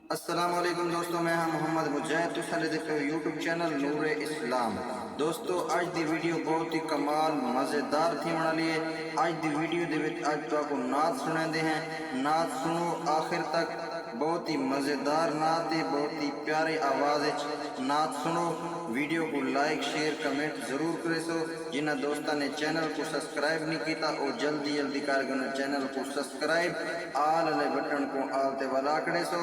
अस्सलाम वालेकुम दोस्तों, मैं हाँ मोहम्मद मुजाहिद। तुम देखते हो यूट्यूब चैनल नूर इस्लाम। दोस्तों अज दी वीडियो बहुत ही कमाल मज़ेदार थी वाली है। अज दी वीडियो दे विच अज तो आपको नात सुनाते हैं। नात सुनो आखिर तक, बहुत ही मज़ेदार नात है, बहुत ही प्यारी आवाज़ नात सुनो। वीडियो को लाइक शेयर कमेंट जरूर करे सो। जिन्हें दोस्तों ने चैनल को सब्सक्राइब नहीं किया वो जल्दी जल्दी कर चैनल को सब्सक्राइब, आल वाले बटन को आलते वाला करे सो,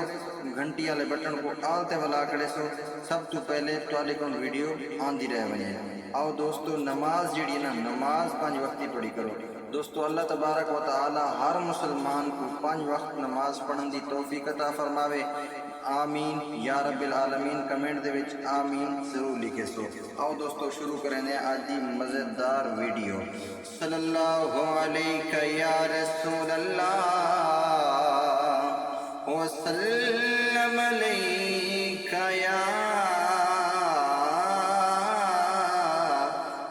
घंटी वाले बटन को आलते वाला करे सो। सब तो पहले तुहाडे को वीडियो आंदी रह वने। आओ दोस्तों नमाज जी ना, नमाज 5 वक्त पढ़ी करो। दोस्तों अल्लाह तबारक व तआला हर मुसलमान को 5 वक्त नमाज पढ़ने की तौफीक अता फरमावे। आमीन या रब्बिल आलमीन। कमेंट दे विच आमीन जरूर लिखे सो। आओ दोस्तों शुरू करें आज की मज़ेदार वीडियो। सल्लल्लाहु अलैका या रसूल अल्लाह वसल्लम अलैका या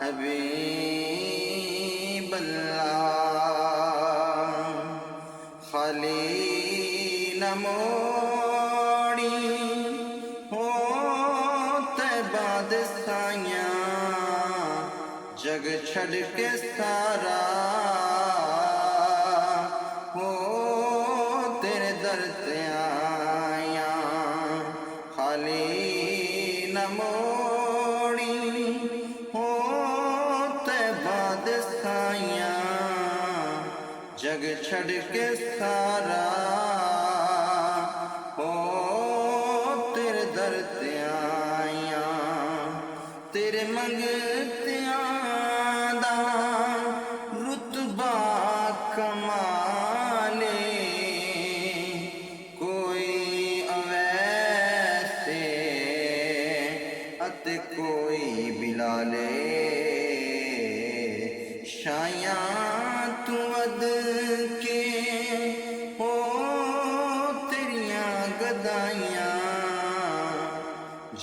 हबीब अल्लाह। खाली न मोड़ी हो बादशाहियाँ, जग छड़ के सारा हो तेरे दर ते आया। खाली न मोड़ी हो बादशाहियाँ, जग छड़ के सारा हो तेरे दर ते आया। तेरे मंगतियां दा रुतबा कमाले, कोई अवैसे अते कोई बिलाले। शाया तू अद के हो तेरिया गदाइयाँ,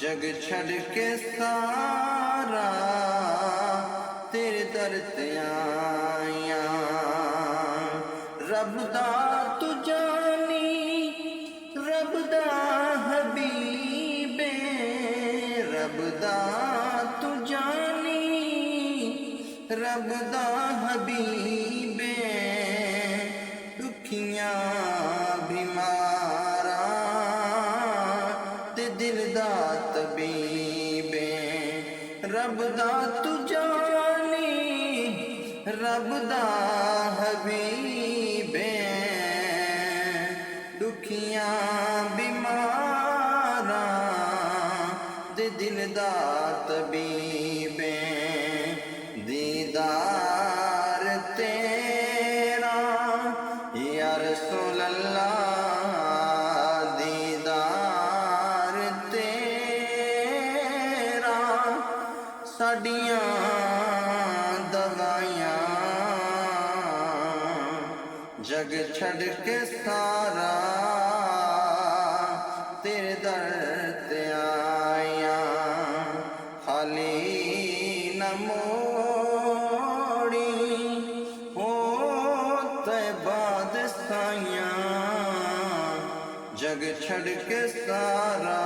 जग छड़ के सारा तेरे दर ते आया। रब दा तू जानी, रब दा हबीबे, रब दा तू जानी, रब दा हबीबे। दुखियां बीमारा ते दिल दा तबीबे। रब दा तू जानी, रब दा हबीबे। दुखियां बीमारा ते दिल दा तबीबे। दीदार तेरा या रसूल अल्लाह, दीदार तेरा साडियां दवाइयां, जग छड़ के सारा तेरे दर ते आया। खाली न मोड़ी हो बादशाहियाँ, जग छड़ के सारा